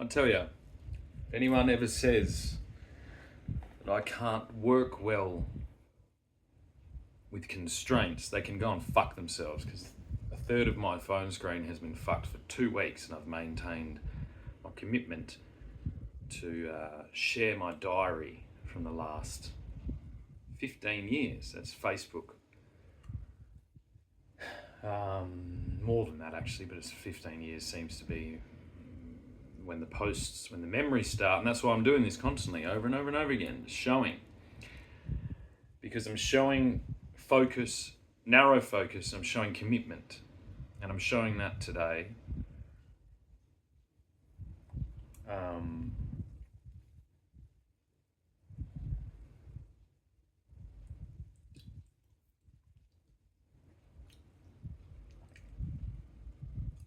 I tell you, if anyone ever says that I can't work well with constraints, they can go and fuck themselves, because a third of my phone screen has been fucked for 2 weeks and I've maintained my commitment to share my diary from the last 15 years. That's Facebook. More than that actually, but it's 15 years seems to be when the memories start, and that's why I'm doing this constantly, over and over and over again, showing. Because I'm showing focus, narrow focus, I'm showing commitment, and I'm showing that today.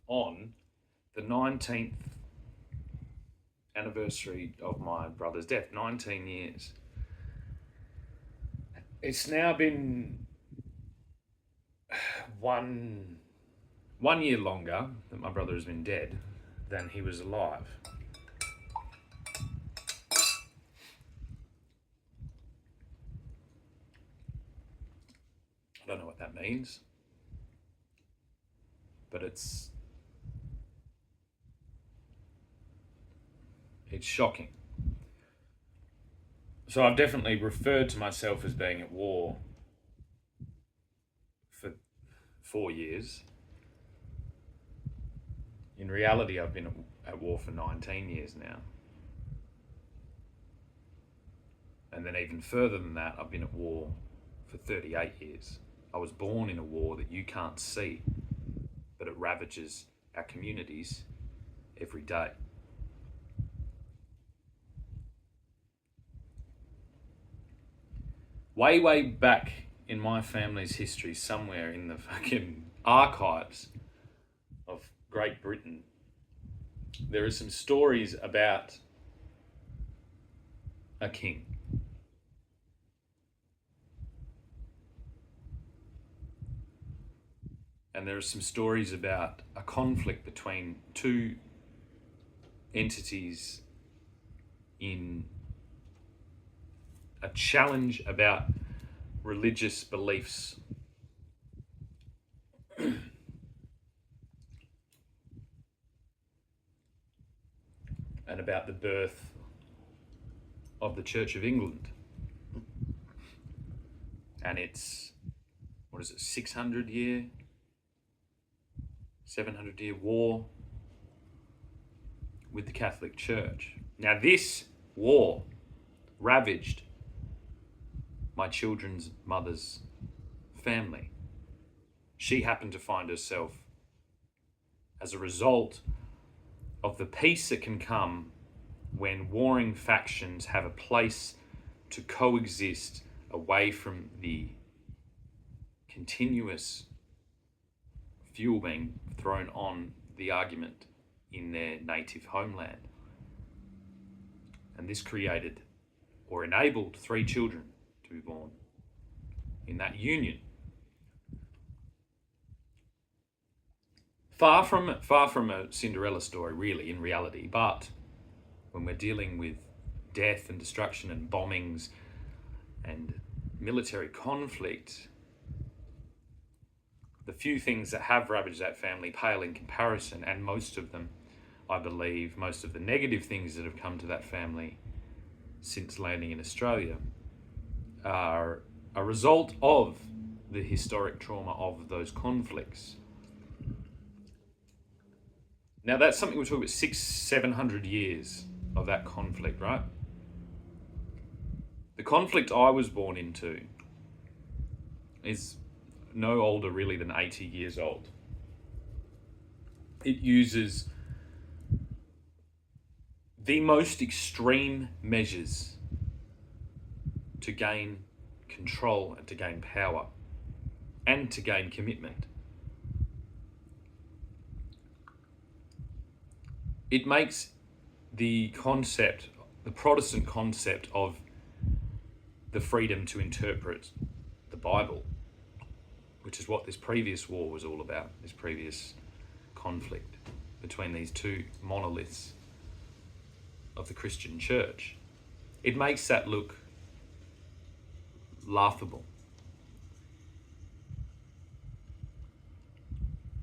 On the 19th anniversary of my brother's death, 19 years. It's now been one year longer that my brother has been dead than he was alive. I don't know what that means, but it's shocking. So I've definitely referred to myself as being at war for 4 years. In reality, I've been at war for 19 years now. And then even further than that, I've been at war for 38 years. I was born in a war that you can't see, but it ravages our communities every day. Way back in my family's history, somewhere in the fucking archives of Great Britain, there are some stories about a king. And there are some stories about a conflict between two entities in a challenge about religious beliefs. And about the birth of the Church of England. And it's, 700 year war with the Catholic Church. Now this war ravaged my children's mother's family. She happened to find herself, as a result of the peace that can come when warring factions have a place to coexist away from the continuous fuel being thrown on the argument in their native homeland. And this created or enabled 3 children to be born in that union. Far from a Cinderella story, really, in reality, but when we're dealing with death and destruction and bombings and military conflict, the few things that have ravaged that family pale in comparison, and most of them, I believe, most of the negative things that have come to that family since landing in Australia are a result of the historic trauma of those conflicts. Now that's something we're talking about 600-700 years of that conflict, right? The conflict I was born into is no older really than 80 years old. It uses the most extreme measures to gain control and to gain power and to gain commitment. It makes the Protestant concept of the freedom to interpret the Bible, which is what this previous war was all about, this previous conflict between these two monoliths, of the Christian church. It makes that look laughable.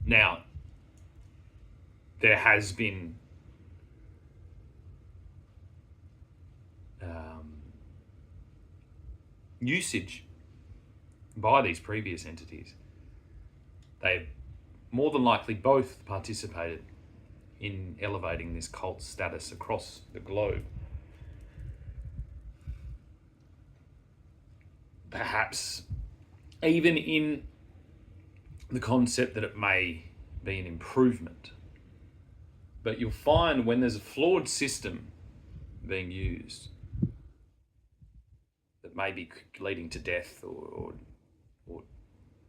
Now, there has been usage by these previous entities. They've more than likely both participated in elevating this cult status across the globe. Perhaps even in the concept that it may be an improvement. But you'll find when there's a flawed system being used that may be leading to death or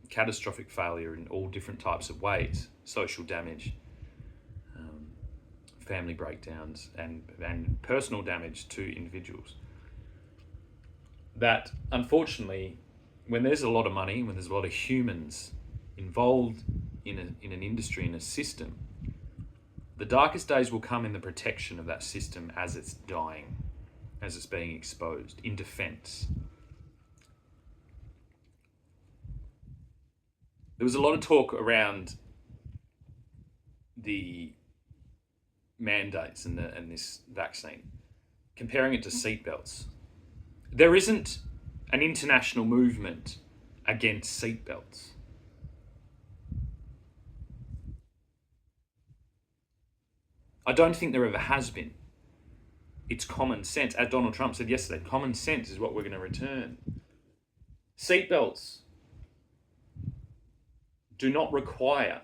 catastrophic failure in all different types of ways, social damage, family breakdowns, and personal damage to individuals. That, unfortunately, when there's a lot of money, when there's a lot of humans involved in an industry, in a system, the darkest days will come in the protection of that system as it's dying, as it's being exposed, in defense. There was a lot of talk around the mandates and this vaccine, comparing it to seatbelts. There isn't an international movement against seatbelts. I don't think there ever has been. It's common sense. As Donald Trump said yesterday, common sense is what we're going to return. Seatbelts do not require,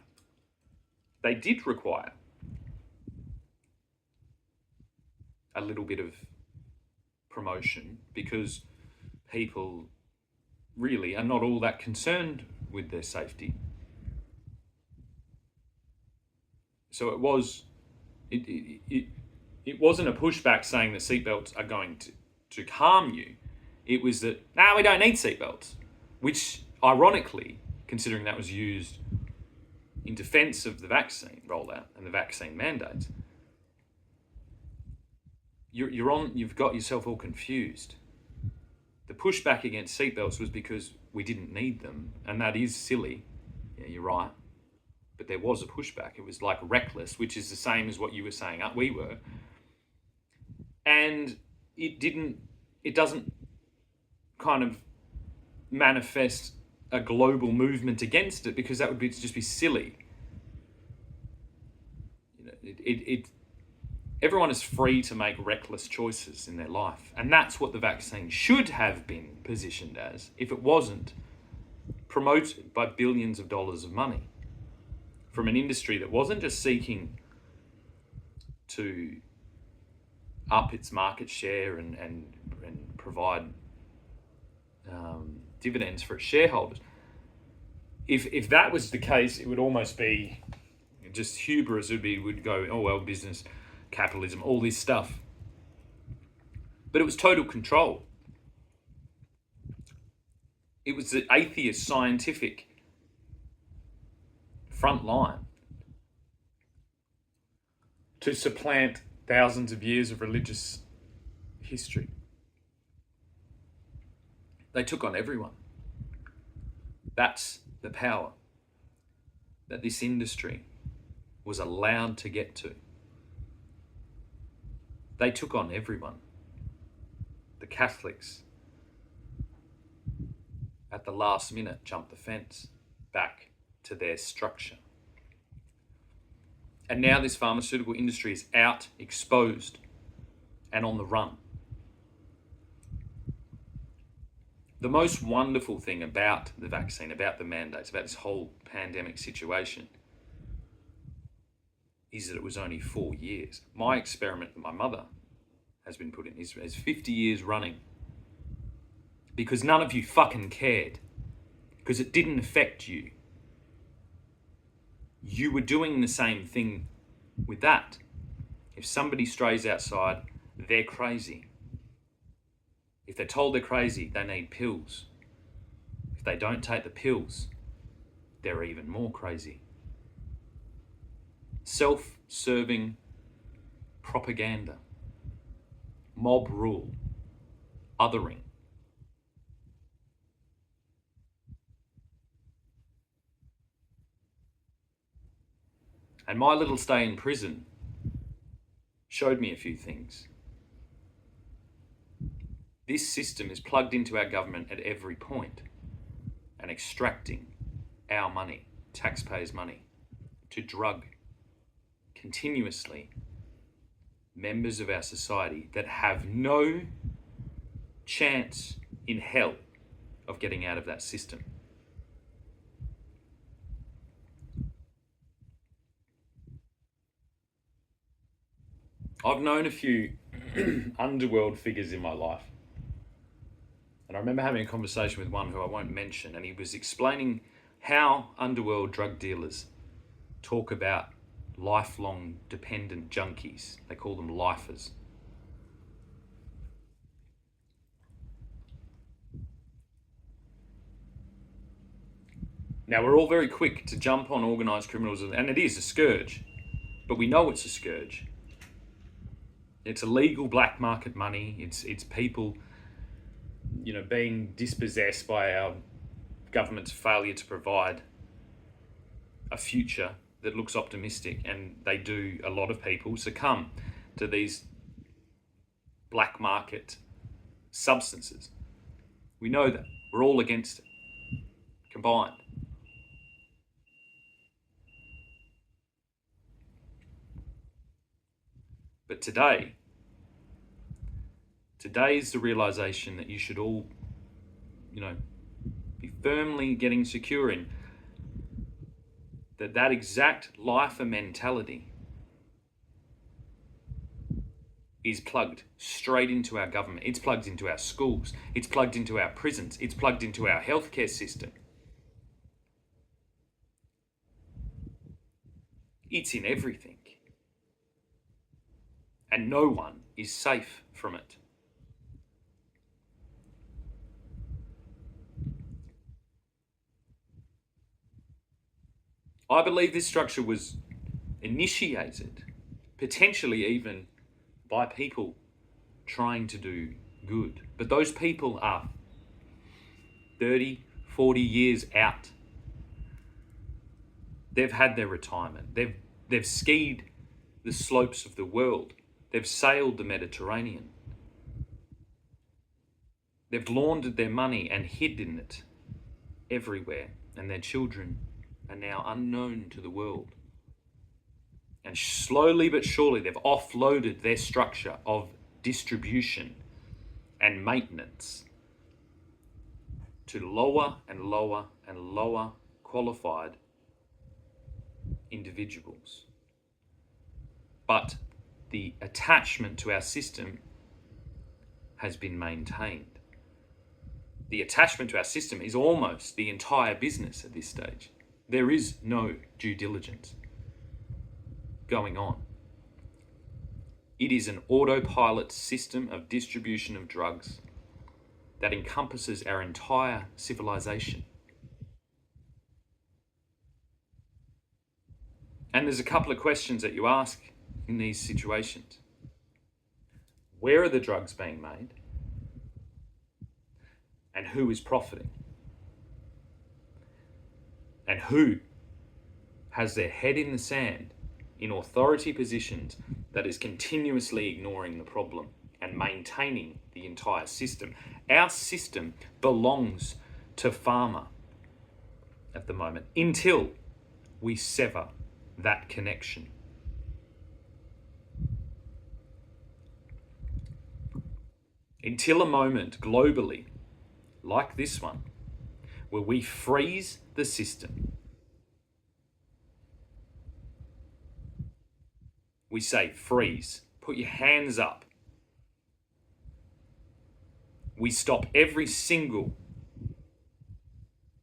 they did require a little bit of promotion because people really are not all that concerned with their safety. So it wasn't a pushback saying that seatbelts are going to harm you. It was that, we don't need seatbelts, which ironically, considering that was used in defense of the vaccine rollout and the vaccine mandates, you've got yourself all confused. The pushback against seatbelts was because we didn't need them, and that is silly. Yeah, you're right. But there was a pushback. It was like reckless, which is the same as what you were saying we were. And it doesn't kind of manifest a global movement against it, because that would just be silly. Everyone is free to make reckless choices in their life. And that's what the vaccine should have been positioned as, if it wasn't promoted by billions of dollars of money from an industry that wasn't just seeking to up its market share and provide dividends for its shareholders. If that was the case, it would almost be just hubris. Would go, oh well, business, capitalism, all this stuff. But it was total control. It was the atheist scientific front line to supplant thousands of years of religious history. They took on everyone. That's the power that this industry was allowed to get to. They took on everyone. The Catholics, at the last minute, jumped the fence back to their structure. And now this pharmaceutical industry is out, exposed, and on the run. The most wonderful thing about the vaccine, about the mandates, about this whole pandemic situation, is that it was only 4 years. My experiment that my mother has been put in is 50 years running. Because none of you fucking cared. Because it didn't affect you. You were doing the same thing with that. If somebody strays outside, they're crazy. If they're told they're crazy, they need pills. If they don't take the pills, they're even more crazy. Self-serving propaganda. mob rule, othering. And my little stay in prison showed me a few things. This system is plugged into our government at every point and extracting our money, taxpayers' money, to drug continuously members of our society that have no chance in hell of getting out of that system. I've known a few underworld figures in my life. And I remember having a conversation with one who I won't mention, and he was explaining how underworld drug dealers talk about lifelong dependent junkies. They call them lifers. Now, we're all very quick to jump on organised criminals, and it is a scourge, but we know it's a scourge. It's illegal black market money. It's people, being dispossessed by our government's failure to provide a future that looks optimistic, and a lot of people succumb to these black market substances. We know that. We're all against it, combined. But today is the realization that you should all, be firmly getting secure in that exact lifer mentality is plugged straight into our government. It's plugged into our schools. It's plugged into our prisons. It's plugged into our healthcare system. It's in everything. And no one is safe from it. I believe this structure was initiated, potentially even by people trying to do good. But those people are 30, 40 years out. They've had their retirement. They've skied the slopes of the world. They've sailed the Mediterranean. They've laundered their money and hidden it everywhere, and their children are now unknown to the world. And slowly but surely, they've offloaded their structure of distribution and maintenance to lower and lower and lower qualified individuals. But the attachment to our system has been maintained. The attachment to our system is almost the entire business at this stage. There is no due diligence going on. It is an autopilot system of distribution of drugs that encompasses our entire civilization. And there's a couple of questions that you ask in these situations. Where are the drugs being made? And who is profiting? And who has their head in the sand in authority positions that is continuously ignoring the problem and maintaining the entire system? Our system belongs to pharma at the moment until we sever that connection. Until a moment globally, like this one, where we freeze the system. We say freeze, put your hands up. We stop every single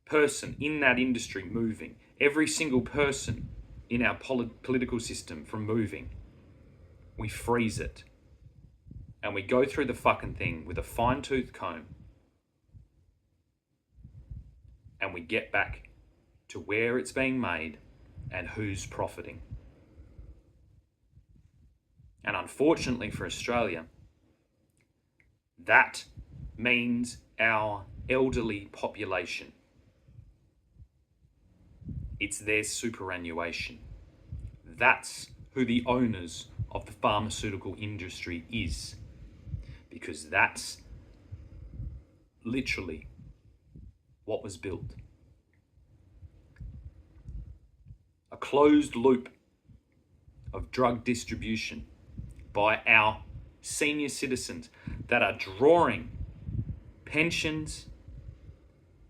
person in that industry moving, every single person in our political system from moving. We freeze it. And we go through the fucking thing with a fine-tooth comb. And we get back to where it's being made and who's profiting. And unfortunately for Australia, That means our elderly population. It's their superannuation. That's who the owners of the pharmaceutical industry is. Because that's literally what was built. A closed loop of drug distribution by our senior citizens that are drawing pensions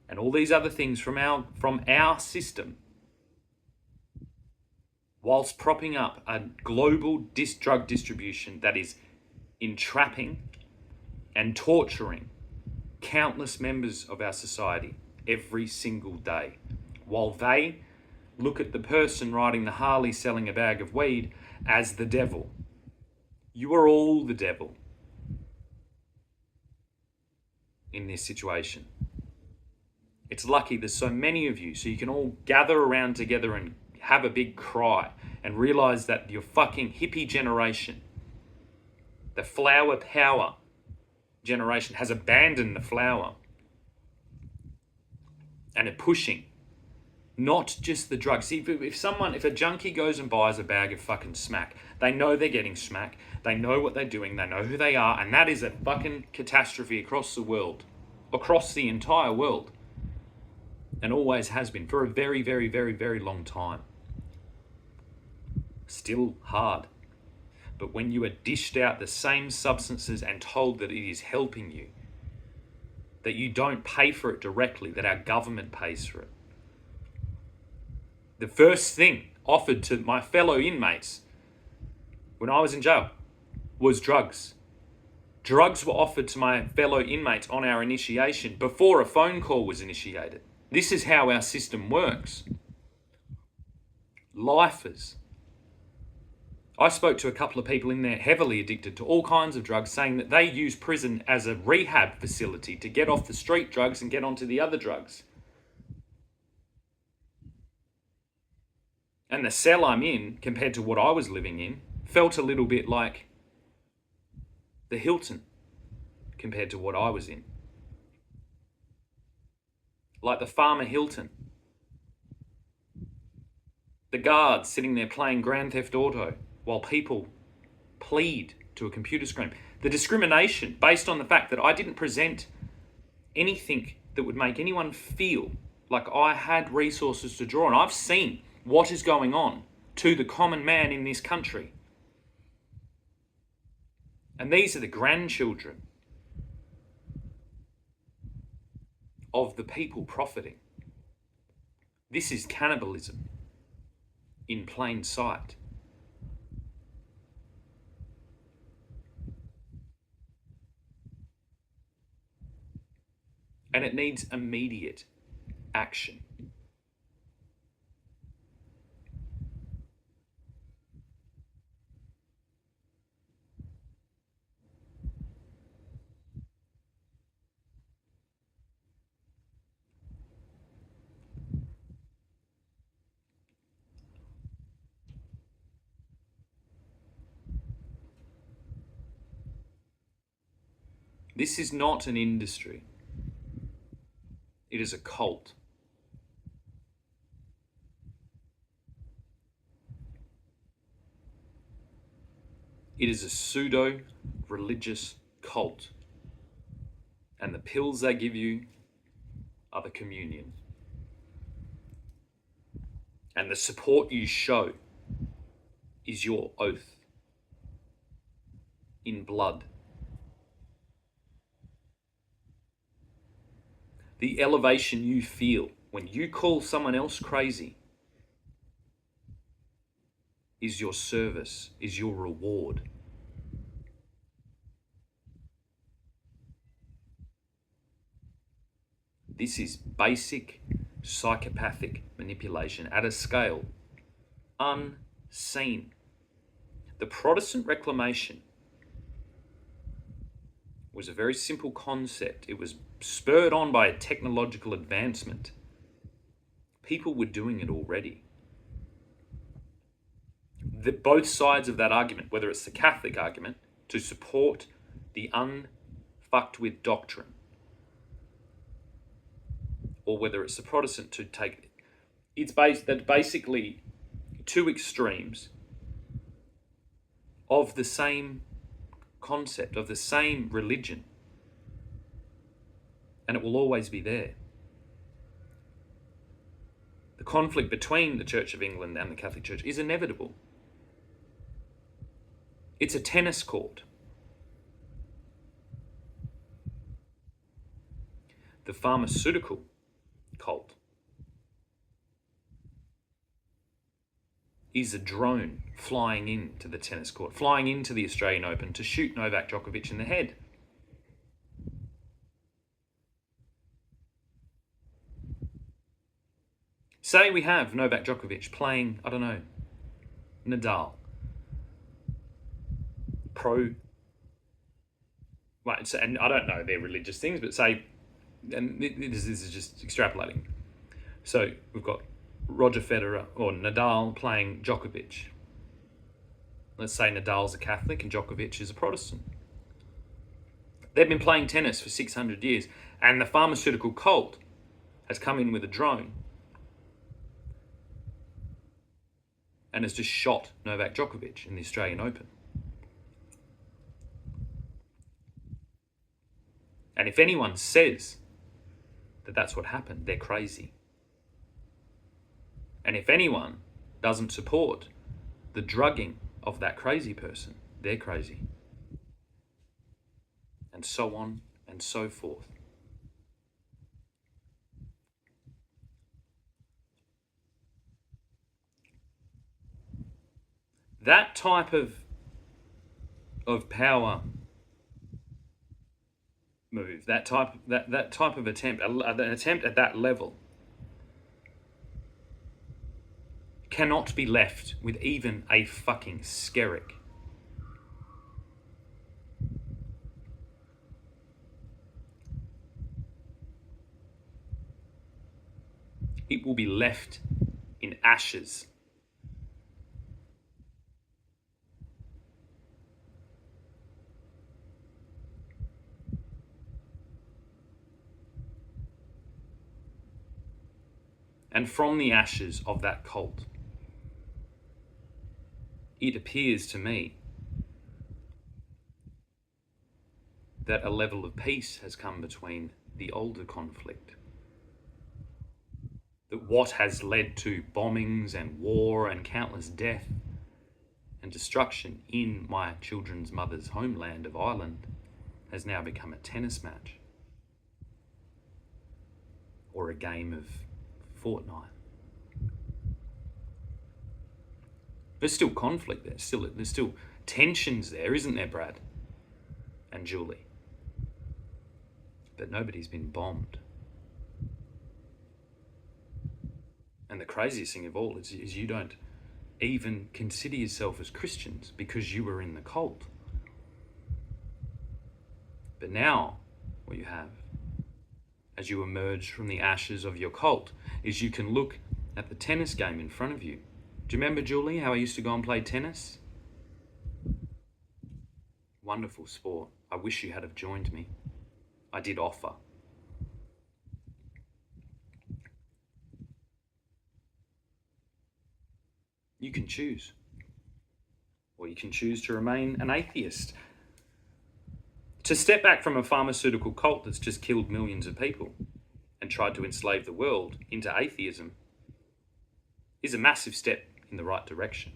and all these other things from our system, whilst propping up a global drug distribution that is entrapping and torturing countless members of our society every single day, while they look at the person riding the Harley selling a bag of weed as the devil. You are all the devil in this situation. It's lucky there's so many of you, so you can all gather around together and have a big cry and realize that your fucking hippie generation, the flower power generation, has abandoned the flower and are pushing not just the drugs. See, if a junkie goes and buys a bag of fucking smack, they know they're getting smack, they know what they're doing, they know who they are, and that is a fucking catastrophe across the world, across the entire world, and always has been for a very, very, very, very long time. Still hard. But when you are dished out the same substances and told that it is helping you, that you don't pay for it directly, that our government pays for it. The first thing offered to my fellow inmates when I was in jail was drugs. Drugs were offered to my fellow inmates on our initiation before a phone call was initiated. This is how our system works. Lifers. I spoke to a couple of people in there heavily addicted to all kinds of drugs, saying that they use prison as a rehab facility to get off the street drugs and get onto the other drugs. And the cell I'm in, compared to what I was living in, felt a little bit like the Hilton compared to what I was in. Like the Farmer Hilton. The guards sitting there playing Grand Theft Auto while people plead to a computer screen. The discrimination based on the fact that I didn't present anything that would make anyone feel like I had resources to draw on. I've seen what is going on to the common man in this country. And these are the grandchildren of the people profiting. This is cannibalism in plain sight. And it needs immediate action. This is not an industry. It is a cult. It is a pseudo-religious cult. And the pills they give you are the communion. And the support you show is your oath in blood. The elevation you feel when you call someone else crazy is your service, is your reward. This is basic psychopathic manipulation at a scale unseen. The Protestant Reformation was a very simple concept. It was spurred on by a technological advancement. People were doing it already. Both sides of that argument, whether it's the Catholic argument to support the fucked with doctrine, or whether it's the Protestant to take, that's basically two extremes of the same concept, of the same religion, and it will always be there. The conflict between the Church of England and the Catholic Church is inevitable. It's a tennis court. The pharmaceutical cult is a drone flying into the tennis court, flying into the Australian Open to shoot Novak Djokovic in the head. Say we have Novak Djokovic playing, I don't know, Nadal. And I don't know their religious things, but say, and this is just extrapolating. So we've got Roger Federer or Nadal playing Djokovic. Let's say Nadal's a Catholic and Djokovic is a Protestant. They've been playing tennis for 600 years, and the pharmaceutical cult has come in with a drone and has just shot Novak Djokovic in the Australian Open. And if anyone says that that's what happened, they're crazy. And if anyone doesn't support the drugging of that crazy person, they're crazy. And so on and so forth. That type of power move, that type of attempt, an attempt at that level, cannot be left with even a fucking skerrick. It will be left in ashes. And from the ashes of that cult, it appears to me that a level of peace has come between the older conflict. That what has led to bombings and war and countless death and destruction in my children's mother's homeland of Ireland has now become a tennis match or a game of Fortnite. There's still conflict there. There's still tensions there, isn't there, Brad and Julie? But nobody's been bombed. And the craziest thing of all is you don't even consider yourself as Christians because you were in the cult. But now, what you have, as you emerge from the ashes of your cult, is you can look at the tennis game in front of you. Do you remember, Julie, how I used to go and play tennis? Wonderful sport. I wish you had have joined me. I did offer. You can choose. Or you can choose to remain an atheist. To step back from a pharmaceutical cult that's just killed millions of people and tried to enslave the world into atheism is a massive step in the right direction.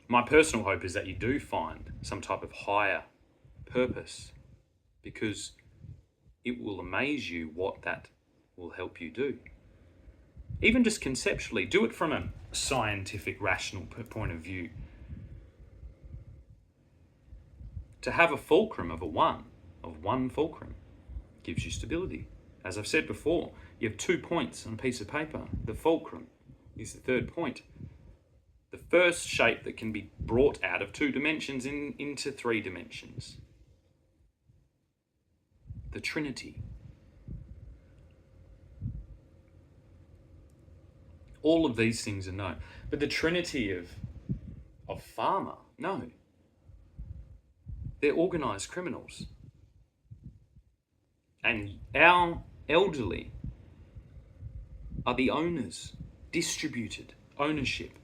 My personal hope is that you do find some type of higher purpose, because it will amaze you what that will help you do. Even just conceptually, do it from a scientific, rational point of view. To have a fulcrum of one fulcrum, gives you stability. As I've said before, you have 2 points on a piece of paper. The fulcrum is the third point. The first shape that can be brought out of 2 dimensions into 3 dimensions. The Trinity. All of these things are known. But the Trinity of pharma, no. They're organised criminals. And our elderly are the owners. Distributed ownership,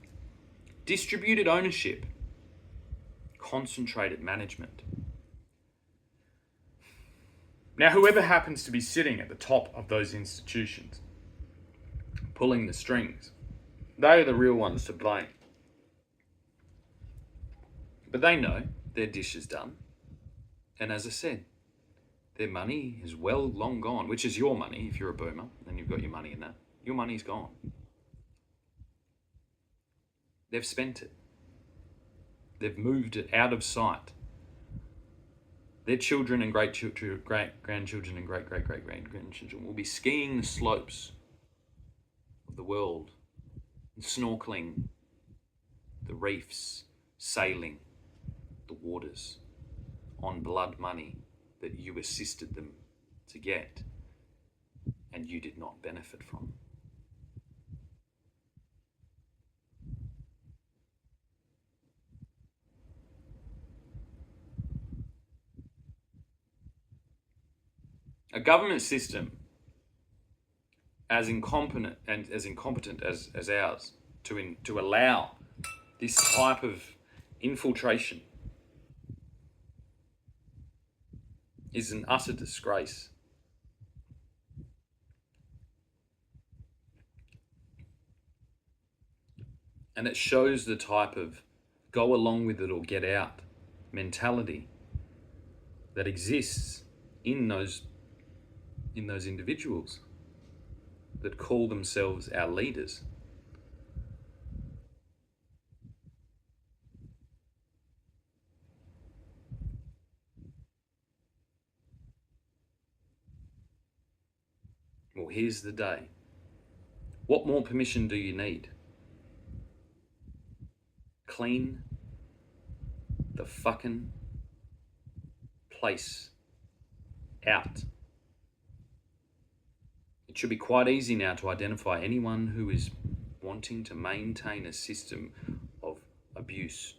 concentrated management. Now, whoever happens to be sitting at the top of those institutions, pulling the strings, they are the real ones to blame. But they know their dish is done. And as I said, their money is well long gone, which is your money if you're a boomer and you've got your money in that. Your money's gone. They've spent it. They've moved it out of sight. Their children and great-grandchildren and great-great-great-grandchildren will be skiing the slopes of the world and snorkeling the reefs, sailing the waters on blood money that you assisted them to get and you did not benefit from. A government system as incompetent as ours to allow this type of infiltration is an utter disgrace. And it shows the type of go along with it or get out mentality that exists in those individuals that call themselves our leaders. Well, here's the day. What more permission do you need? Clean the fucking place out. It should be quite easy now to identify anyone who is wanting to maintain a system of abuse.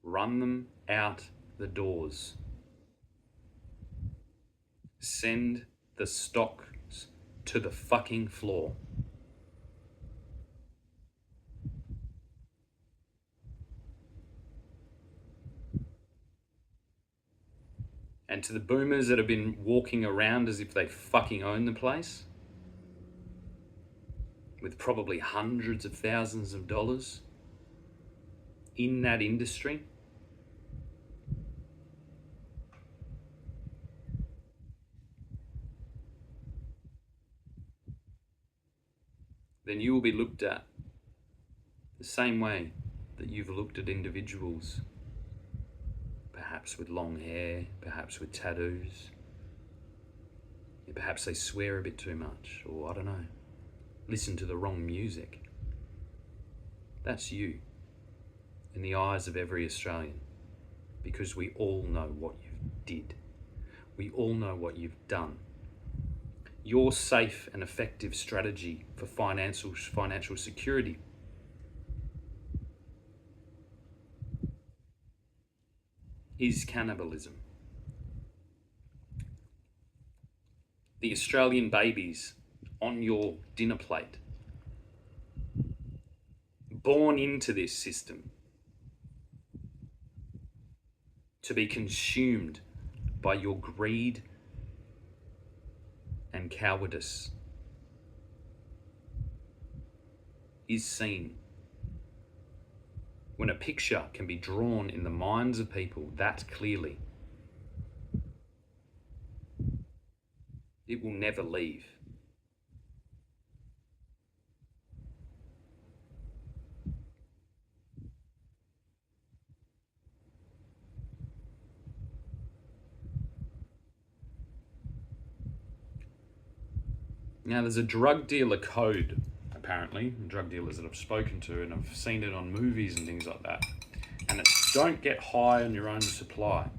Run them out the doors. Send the stocks to the fucking floor. And to the boomers that have been walking around as if they fucking own the place, with probably hundreds of thousands of dollars in that industry, then you will be looked at the same way that you've looked at individuals, perhaps with long hair, perhaps with tattoos, perhaps they swear a bit too much, or I don't know, listen to the wrong music. That's you in the eyes of every Australian, because we all know what you did. We all know what you've done. Your safe and effective strategy for financial security is cannibalism. The Australian babies on your dinner plate, born into this system to be consumed by your greed and cowardice, is seen when a picture can be drawn in the minds of people that clearly. It will never leave. Now, there's a drug dealer code, apparently, drug dealers that I've spoken to, and I've seen it on movies and things like that. And it's don't get high on your own supply.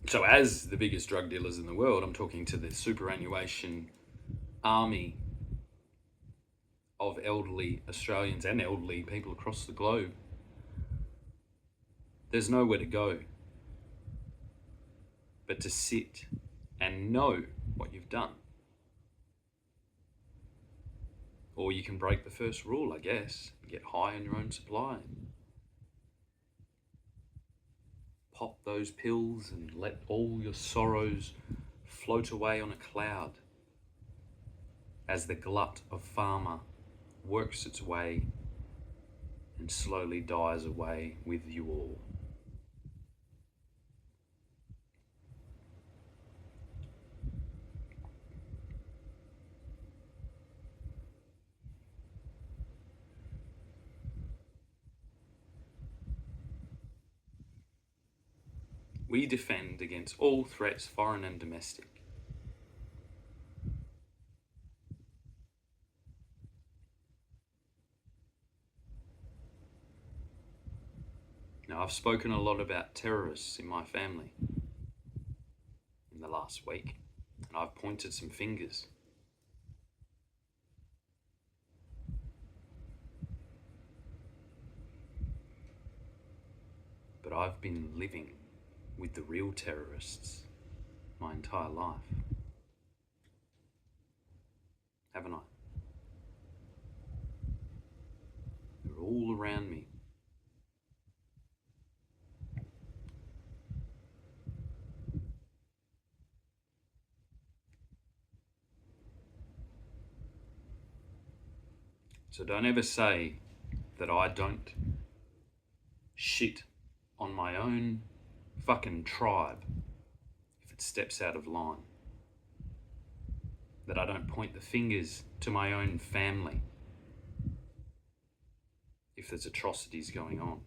So as the biggest drug dealers in the world, I'm talking to the superannuation army of elderly Australians and elderly people across the globe. There's nowhere to go but to sit and know what you've done. Or you can break the first rule, I guess, get high on your own supply. Pop those pills and let all your sorrows float away on a cloud as the glut of pharma works its way and slowly dies away with you all. We defend against all threats, foreign and domestic. Now, I've spoken a lot about terrorists in my family in the last week, and I've pointed some fingers. But I've been living with the real terrorists my entire life. Haven't I? They're all around me. So don't ever say that I don't shit on my own fucking tribe if it steps out of line. That I don't point the fingers to my own family if there's atrocities going on.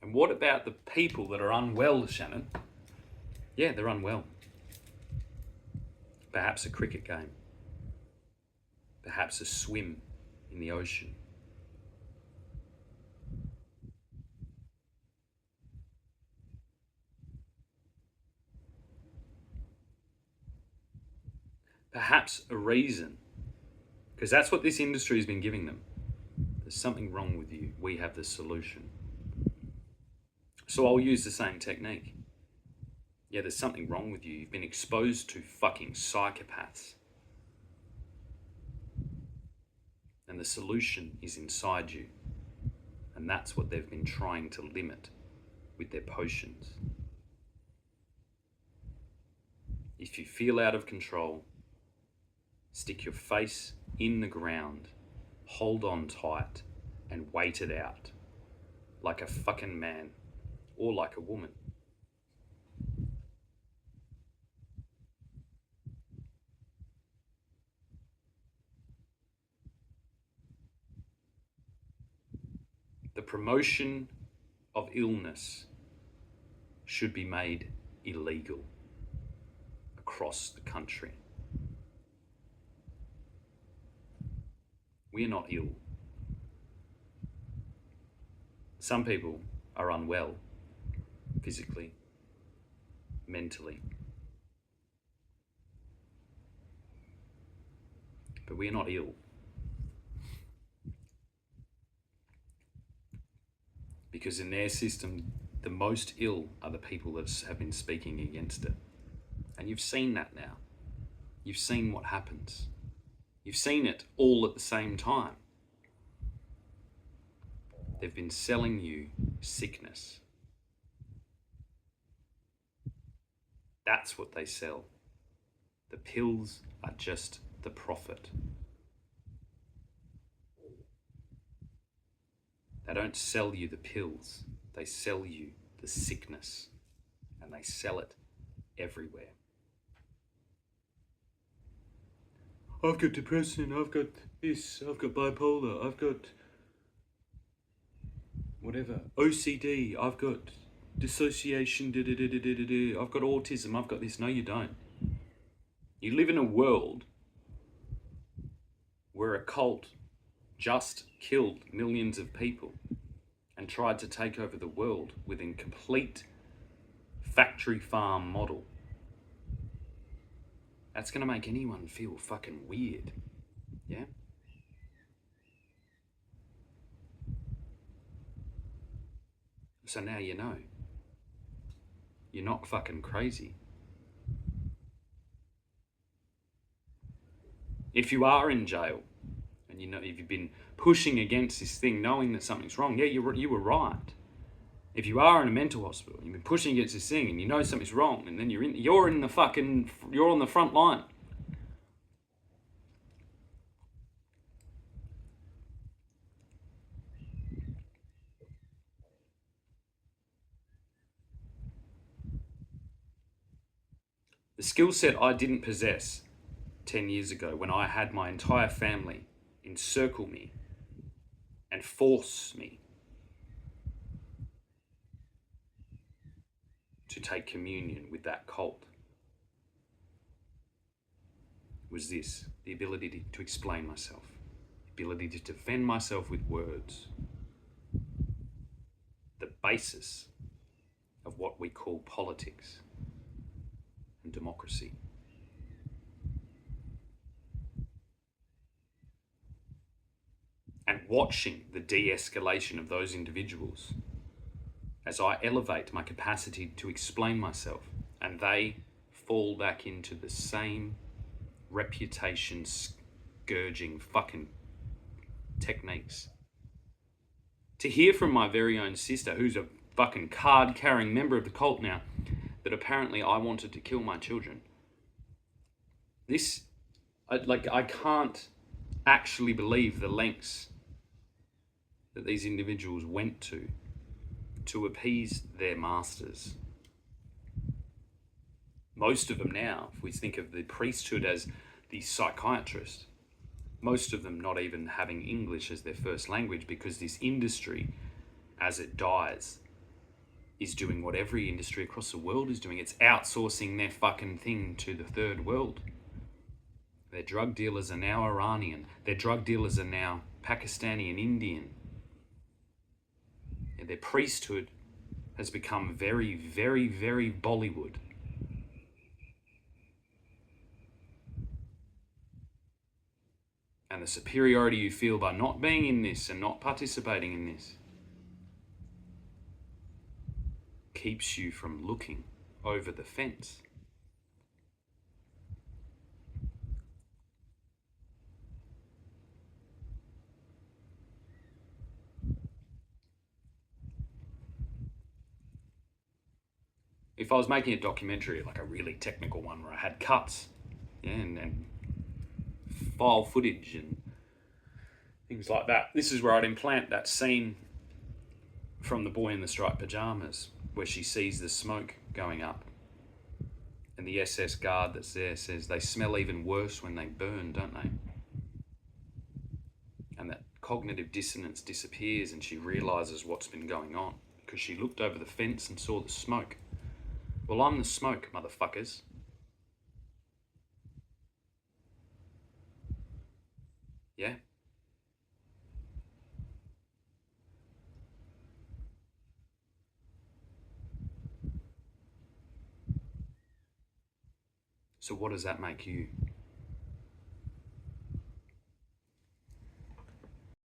And what about the people that are unwell, Shannon? Yeah, they're unwell. Perhaps a cricket game. Perhaps a swim in the ocean. Perhaps a reason, because that's what this industry has been giving them. There's something wrong with you. We have the solution. So I'll use the same technique. Yeah, there's something wrong with you. You've been exposed to fucking psychopaths. And the solution is inside you. And that's what they've been trying to limit with their potions. If you feel out of control, stick your face in the ground, hold on tight, and wait it out. Like a fucking man, or like a woman. The promotion of illness should be made illegal across the country. We are not ill. Some people are unwell, physically, mentally. But we are not ill. Because in their system, the most ill are the people that have been speaking against it. And you've seen that now. You've seen what happens. You've seen it all at the same time. They've been selling you sickness. That's what they sell. The pills are just the profit. They don't sell you the pills. They sell you the sickness. And they sell it everywhere. I've got depression, I've got this, I've got bipolar, I've got whatever, OCD, I've got dissociation, I've got autism, I've got this. No, you don't. You live in a world where a cult just killed millions of people and tried to take over the world within complete factory farm model. That's going to make anyone feel fucking weird. Yeah? So now you know. You're not fucking crazy. If you are in jail and you know if you've been pushing against this thing, knowing that something's wrong, yeah, you were right. If you are in a mental hospital, you've been pushing against this thing, and you know something's wrong, and then you're on the front line. The skill set I didn't possess 10 years ago when I had my entire family encircle me and force me to take communion with that cult was this: the ability to explain myself, the ability to defend myself with words, the basis of what we call politics and democracy. And watching the de-escalation of those individuals as I elevate my capacity to explain myself, and they fall back into the same reputation scourging fucking techniques. To hear from my very own sister, who's a fucking card-carrying member of the cult now, that apparently I wanted to kill my children. I can't actually believe the lengths that these individuals went to appease their masters. Most of them now, if we think of the priesthood as the psychiatrist, most of them not even having English as their first language, because this industry, as it dies, is doing what every industry across the world is doing. It's outsourcing their fucking thing to the third world. Their drug dealers are now Iranian. Their drug dealers are now Pakistani and Indian. And their priesthood has become very, very, very Bollywood. And the superiority you feel by not being in this and not participating in this keeps you from looking over the fence. If I was making a documentary, like a really technical one where I had cuts, yeah, and file footage and things like that, this is where I'd implant that scene from The Boy in the Striped Pajamas, where she sees the smoke going up. And the SS guard that's there says they smell even worse when they burn, don't they? And that cognitive dissonance disappears and she realizes what's been going on because she looked over the fence and saw the smoke. Well, I'm the smoke, motherfuckers. Yeah? So what does that make you?